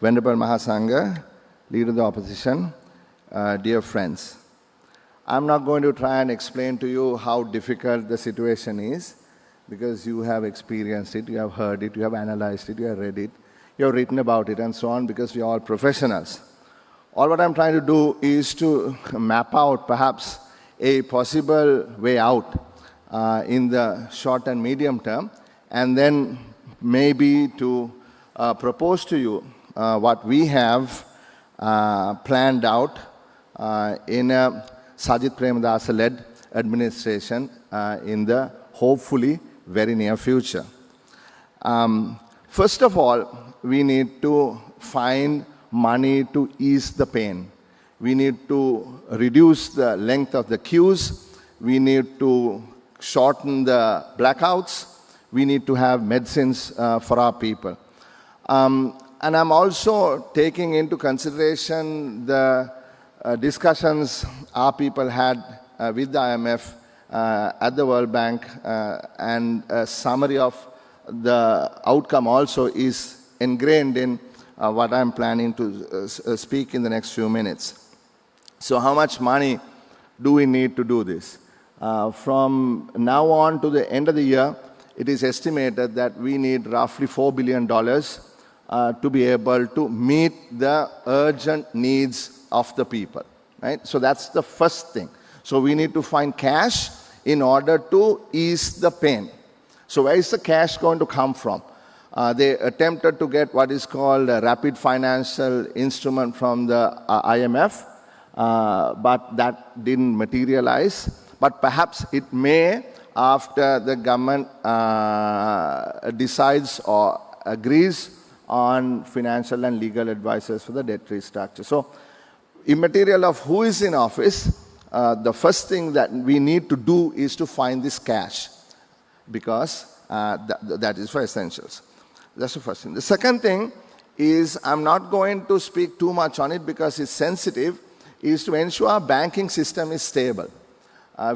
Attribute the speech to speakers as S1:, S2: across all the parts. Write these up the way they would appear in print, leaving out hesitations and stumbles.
S1: Venerable Mahasangha, Leader of the Opposition, dear friends. I'm not going to try and explain to you how difficult the situation is, because you have experienced it, you have heard it, you have analyzed it, you have read it, you have written about it and so on, because we are all professionals. All what I'm trying to do is to map out perhaps a possible way out in the short and medium term, and then maybe to propose to you what we have planned out in a Sajith Premadasa-led administration in the hopefully very near future. First of all, we need to find money to ease the pain. We need to reduce the length of the queues. We need to shorten the blackouts. We need to have medicines for our people. And I'm also taking into consideration the discussions our people had with the IMF at the World Bank, and a summary of the outcome also is ingrained in what I'm planning to speak in the next few minutes. So how much money do we need to do this? From now on to the end of the year, it is estimated that we need roughly $4 billion to be able to meet the urgent needs of the people, right? So that's the first thing. So we need to find cash in order to ease the pain. So where is the cash going to come from? They attempted to get what is called a rapid financial instrument from the IMF, but that didn't materialize. But perhaps it may after the government decides or agrees on financial and legal advisors for the debt restructure. So immaterial of who is in office, the first thing that we need to do is to find this cash, because that is for essentials. That's the first thing. The second thing is, I'm not going to speak too much on it because it's sensitive, is to ensure our banking system is stable.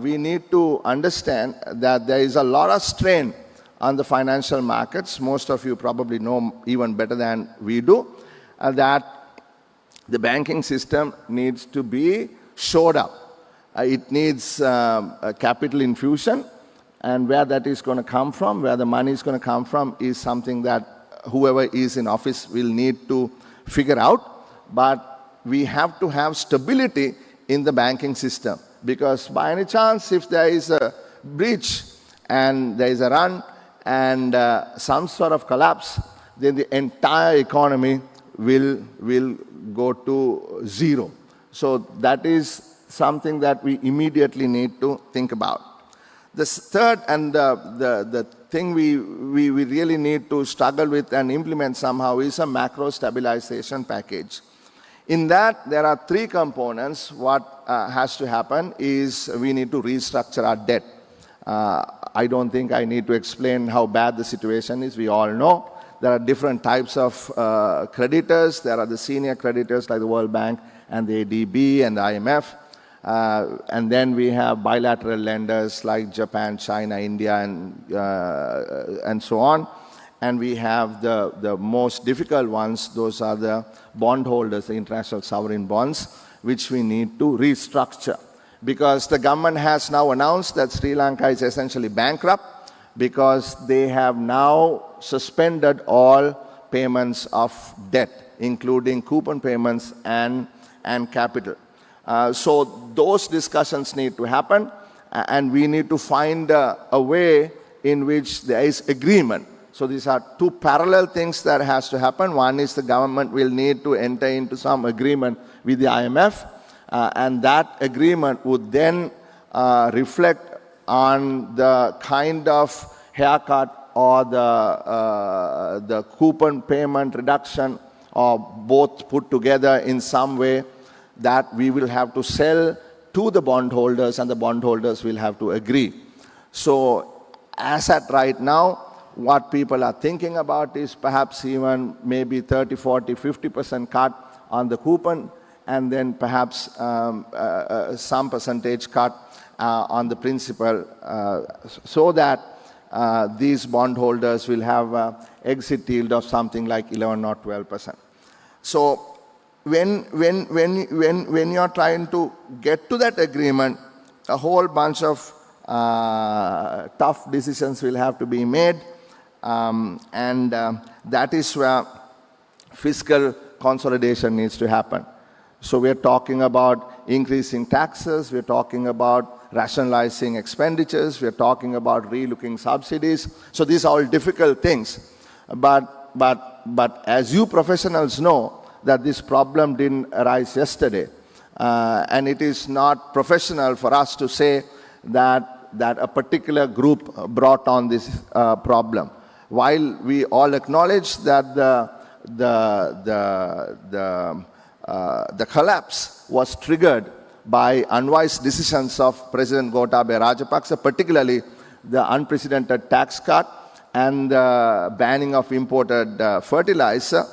S1: We need to understand that there is a lot of strain on the financial markets. Most of you probably know even better than we do, that the banking system needs to be shored up. It needs a capital infusion, and where that is going to come from, where the money is going to come from, is something that whoever is in office will need to figure out. But we have to have stability in the banking system, because by any chance, if there is a breach and there is a run and some sort of collapse, then the entire economy will go to zero. So that is something that we immediately need to think about. The third and the thing we really need to struggle with and implement somehow is a macro stabilization package. In that, there are three components. What has to happen is we need to restructure our debt. I don't think I need to explain how bad the situation is. We all know there are different types of creditors. There are the senior creditors like the World Bank and the ADB and the IMF. And then we have bilateral lenders like Japan, China, India, and so on. And we have the most difficult ones. Those are the bondholders, the international sovereign bonds, which we need to restructure. Because the government has now announced that Sri Lanka is essentially bankrupt, because they have now suspended all payments of debt, including coupon payments and capital. So those discussions need to happen, and we need to find a way in which there is agreement. So these are two parallel things that has to happen. One is the government will need to enter into some agreement with the IMF, and that agreement would then reflect on the kind of haircut or the coupon payment reduction, or both put together in some way, that we will have to sell to the bondholders, and the bondholders will have to agree. So as at right now, what people are thinking about is perhaps even maybe 30, 40, 50% cut on the coupon, and then perhaps some percentage cut on the principal, so that these bondholders will have an exit yield of something like 11 or 12%. So when you're trying to get to that agreement, a whole bunch of tough decisions will have to be made, and that is where fiscal consolidation needs to happen. So we're talking about increasing taxes, we're talking about rationalizing expenditures, we're talking about relooking subsidies. So these are all difficult things. But as you professionals know, that this problem didn't arise yesterday. And it is not professional for us to say that a particular group brought on this problem. While we all acknowledge that the collapse was triggered by unwise decisions of President Gotabaya Rajapaksa, particularly the unprecedented tax cut and the banning of imported fertilizer,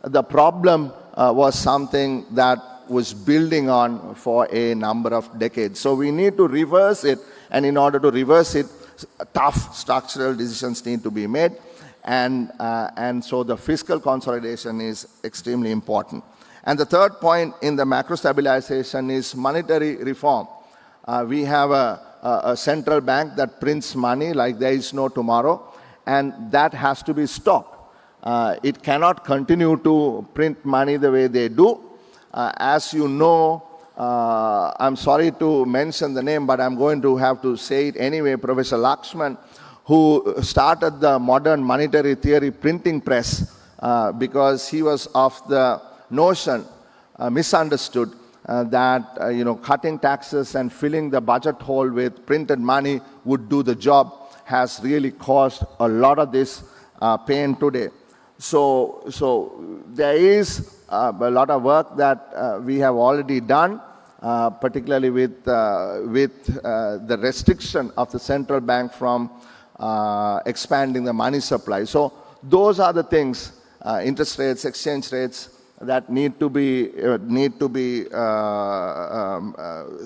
S1: the problem was something that was building on for a number of decades. So we need to reverse it, and in order to reverse it, tough structural decisions need to be made, and so the fiscal consolidation is extremely important. And the third point in the macro stabilization is monetary reform. We have a central bank that prints money like there is no tomorrow, and that has to be stopped. It cannot continue to print money the way they do. As you know, I'm sorry to mention the name, but I'm going to have to say it anyway, Professor Lakshman, who started the modern monetary theory printing press because he was of the notion, misunderstood, that cutting taxes and filling the budget hole with printed money would do the job, has really caused a lot of this pain today. So there is a lot of work that we have already done, particularly with the restriction of the central bank from expanding the money supply. So those are the things, interest rates, exchange rates, that need to be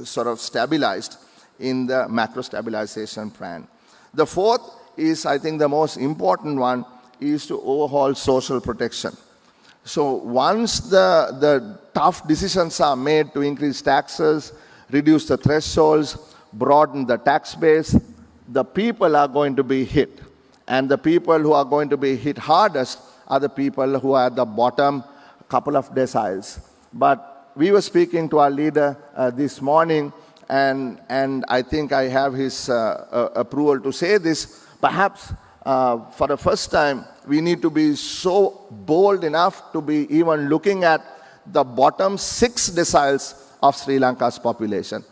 S1: sort of stabilized in the macro stabilization plan. The fourth is, I think, the most important one, is to overhaul social protection. So once the tough decisions are made to increase taxes, reduce the thresholds, broaden the tax base, the people are going to be hit. And the people who are going to be hit hardest are the people who are at the bottom couple of deciles. But we were speaking to our leader this morning, and I think I have his approval to say this. Perhaps for the first time, we need to be so bold enough to be even looking at the bottom 6 deciles of Sri Lanka's population.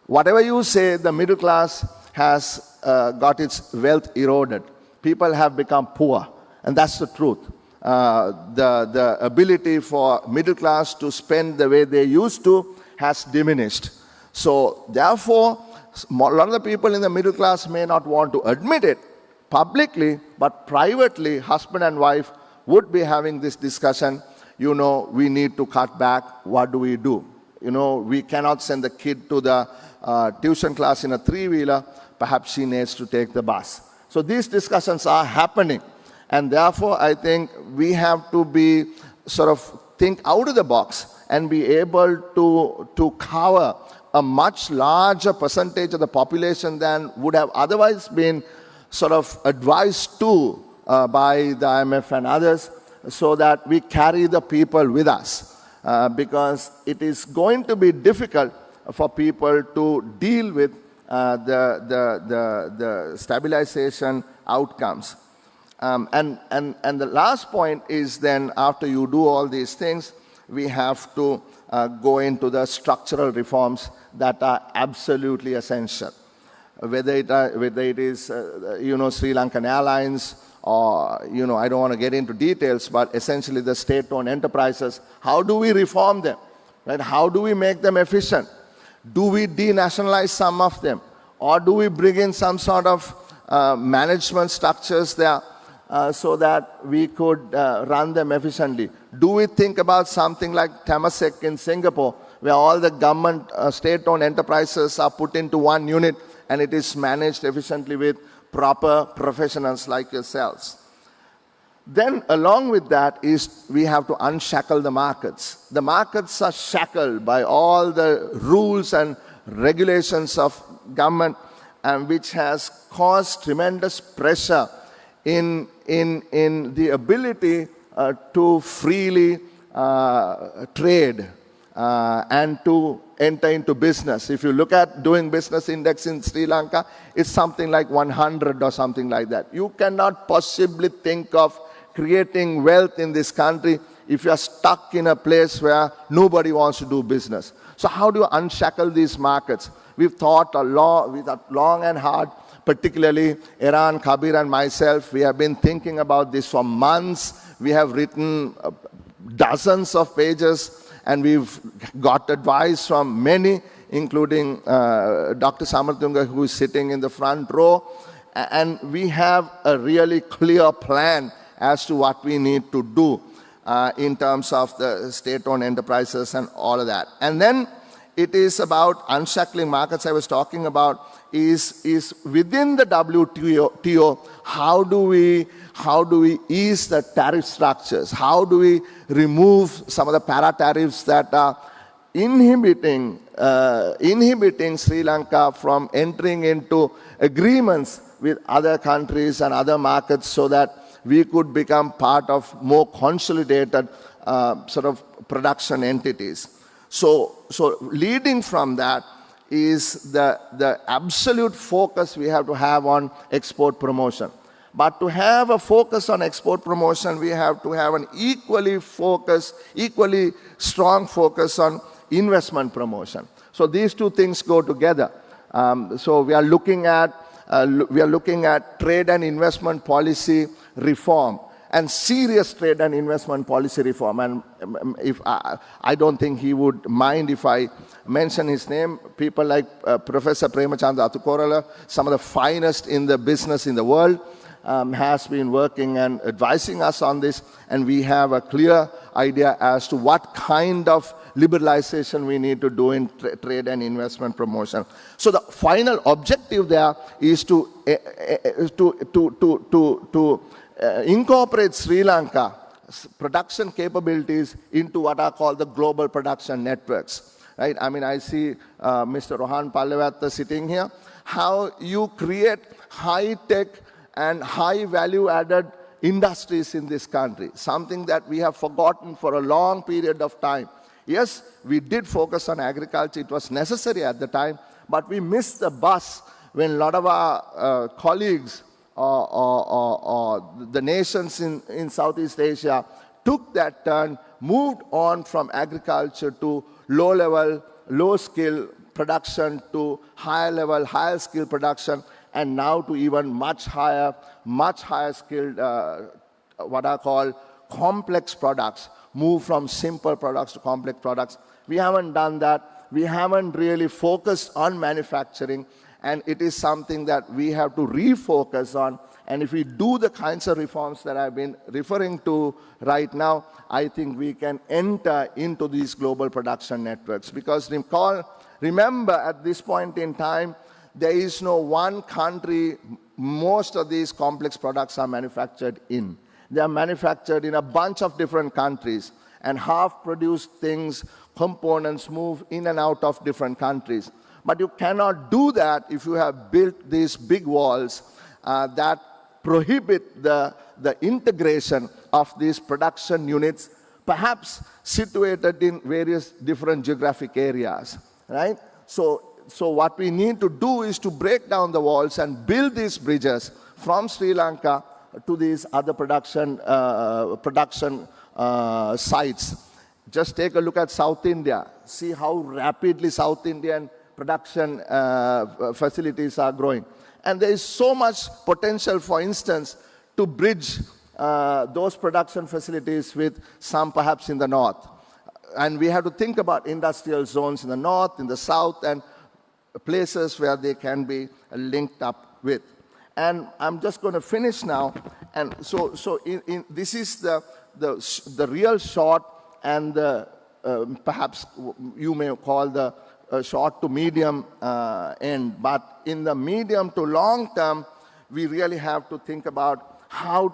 S1: Whatever you say, the middle class has got its wealth eroded. People have become poor, and that's the truth. The ability for middle class to spend the way they used to has diminished. So therefore, a lot of the people in the middle class may not want to admit it publicly, but privately, husband and wife would be having this discussion. We need to cut back. What do we do? We cannot send the kid to the tuition class in a 3-wheeler. Perhaps she needs to take the bus. So these discussions are happening. And therefore, I think we have to be think out of the box and be able to cover a much larger percentage of the population than would have otherwise been advised to by the IMF and others, so that we carry the people with us. Because it is going to be difficult for people to deal with the stabilization outcomes. And the last point is then, after you do all these things, we have to go into the structural reforms that are absolutely essential. Whether it is Sri Lankan Airlines, or I don't want to get into details, but essentially the state-owned enterprises. How do we reform them? Right? How do we make them efficient? Do we denationalize some of them, or do we bring in some sort of management structures there so that we could run them efficiently? Do we think about something like Temasek in Singapore, where all the government state-owned enterprises are put into one unit and it is managed efficiently with proper professionals like yourselves? Then along with that is we have to unshackle the markets. The markets are shackled by all the rules and regulations of government, and which has caused tremendous pressure in the ability to freely trade and to enter into business. If you look at doing business index in Sri Lanka, it's something like 100 or something like that. You cannot possibly think of creating wealth in this country if you are stuck in a place where nobody wants to do business. So how do you unshackle these markets? We've thought long and hard, particularly Iran, Kabir and myself. We have been thinking about this for months. We have written dozens of pages, and we've got advice from many, including Dr. Samarthunga, who is sitting in the front row. And we have a really clear plan as to what we need to do in terms of the state-owned enterprises and all of that. And then it is about unshackling markets I was talking about, is within the WTO, how do we ease the tariff structures? How do we remove some of the para-tariffs that are inhibiting Sri Lanka from entering into agreements with other countries and other markets, so that we could become part of more consolidated sort of production entities. So leading from that is the absolute focus we have to have on export promotion. But to have a focus on export promotion, we have to have an equally strong focus on investment promotion. So these two things go together. So we are looking at trade and investment policy reform, and serious trade and investment policy reform. And if I don't think he would mind if I mention his name. People like Professor Premachandra Atukorala, some of the finest in the business in the world, has been working and advising us on this, and we have a clear idea as to what kind of liberalization we need to do in trade and investment promotion. So the final objective there is to incorporate Sri Lanka's production capabilities into what are called the global production networks. Right? I mean, I see Mr. Rohan Pallavatta sitting here. How you create high-tech and high value-added industries in this country, something that we have forgotten for a long period of time. Yes, we did focus on agriculture. It was necessary at the time, but we missed the bus when a lot of our colleagues or the nations in Southeast Asia took that turn, moved on from agriculture to low-level, low-skill production to higher-level, higher-skill production, and now to even much higher skilled, what I call complex products, move from simple products to complex products. We haven't done that. We haven't really focused on manufacturing, and it is something that we have to refocus on. And if we do the kinds of reforms that I've been referring to right now, I think we can enter into these global production networks. Because remember, at this point in time, there is no one country most of these complex products are manufactured in. They are manufactured in a bunch of different countries, and half-produced things, components move in and out of different countries. But you cannot do that if you have built these big walls that prohibit the integration of these production units, perhaps situated in various different geographic areas, right? So what we need to do is to break down the walls and build these bridges from Sri Lanka to these other production sites. Just take a look at South India. See how rapidly South Indian production facilities are growing. And there is so much potential, for instance, to bridge those production facilities with some perhaps in the north. And we have to think about industrial zones in the north, in the south, and places where they can be linked up with. And I'm just going to finish now. And so this is the real short and the, perhaps you may call the short to medium end. But in the medium to long term, we really have to think about how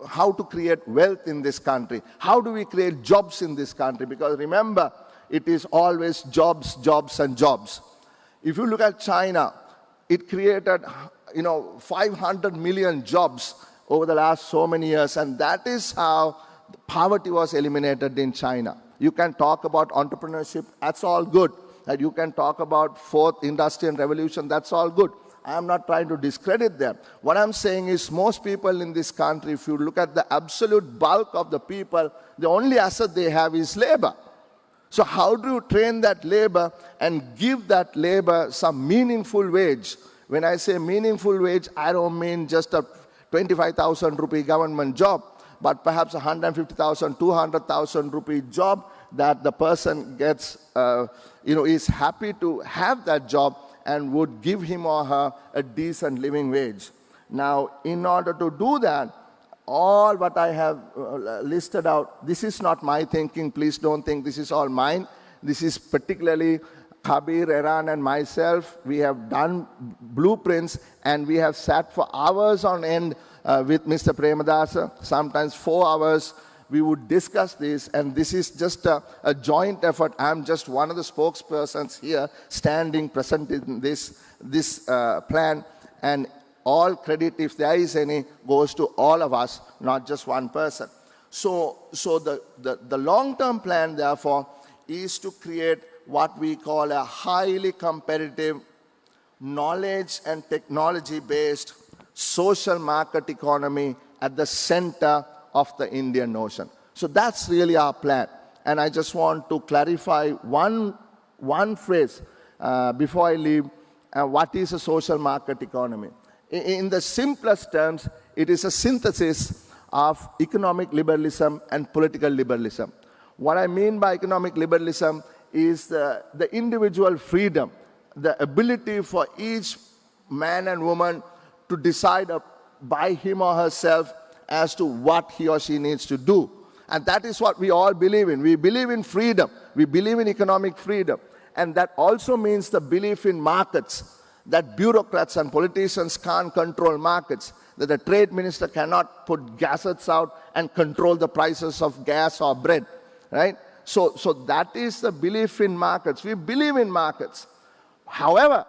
S1: how to create wealth in this country. How do we create jobs in this country? Because remember, it is always jobs, jobs, and jobs. If you look at China, it created, 500 million jobs over the last so many years, and that is how poverty was eliminated in China. You can talk about entrepreneurship, that's all good. And you can talk about fourth industrial revolution, that's all good. I am not trying to discredit them. What I'm saying is most people in this country, if you look at the absolute bulk of the people, the only asset they have is labor. So how do you train that labor and give that labor some meaningful wage? When I say meaningful wage, I don't mean just a 25,000 rupee government job, but perhaps 150,000, 200,000 rupee job that the person gets, is happy to have that job and would give him or her a decent living wage. Now, in order to do that, all what I have listed out, this is not my thinking. Please don't think this is all mine. This is particularly Kabir, Iran, and myself. We have done blueprints, and we have sat for hours on end with Mr. Premadasa, sometimes 4 hours. We would discuss this, and this is just a joint effort. I'm just one of the spokespersons here, standing, presenting this plan, and all credit, if there is any, goes to all of us, not just one person. So the long-term plan, therefore, is to create what we call a highly competitive, knowledge and technology-based social market economy at the center of the Indian Ocean. So that's really our plan. And I just want to clarify one phrase before I leave. What is a social market economy? In the simplest terms, it is a synthesis of economic liberalism and political liberalism. What I mean by economic liberalism is the individual freedom, the ability for each man and woman to decide by him or herself as to what he or she needs to do. And that is what we all believe in. We believe in freedom. We believe in economic freedom. And that also means the belief in markets, that bureaucrats and politicians can't control markets, that the trade minister cannot put gazettes out and control the prices of gas or bread, right? So that is the belief in markets. We believe in markets. However,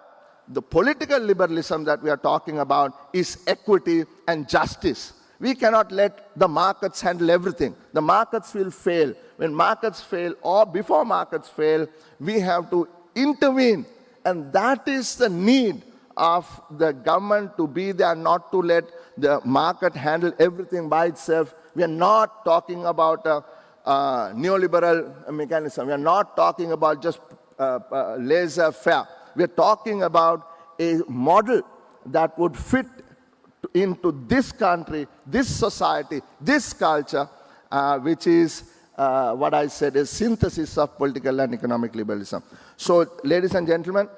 S1: the political liberalism that we are talking about is equity and justice. We cannot let the markets handle everything. The markets will fail. When markets fail or before markets fail, we have to intervene. And that is the need of the government to be there, not to let the market handle everything by itself. We are not talking about a neoliberal mechanism. We are not talking about just laissez-faire. We are talking about a model that would fit into this country, this society, this culture, which is what I said is synthesis of political and economic liberalism. So, ladies and gentlemen,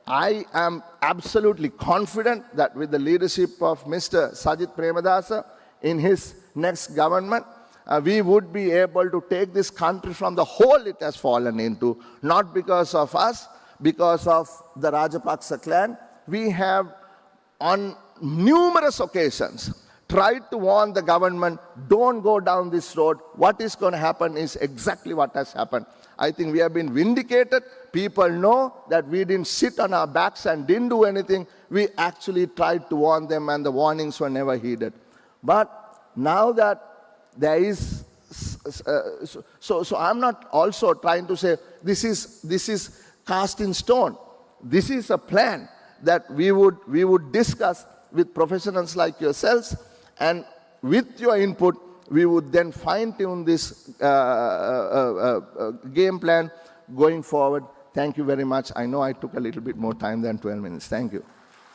S1: I am absolutely confident that with the leadership of Mr. Sajith Premadasa in his next government, we would be able to take this country from the hole it has fallen into, not because of us, because of the Rajapaksa clan. We have on numerous occasions tried to warn the government, don't go down this road. What is going to happen is exactly what has happened. I think we have been vindicated. People know that we didn't sit on our backs and didn't do anything. We actually tried to warn them, and the warnings were never heeded. But now that there is, so I'm not also trying to say this is cast in stone. This is a plan that we would discuss with professionals like yourselves, and with your input, we would then fine-tune this game plan going forward. Thank you very much. I know I took a little bit more time than 12 minutes. Thank you.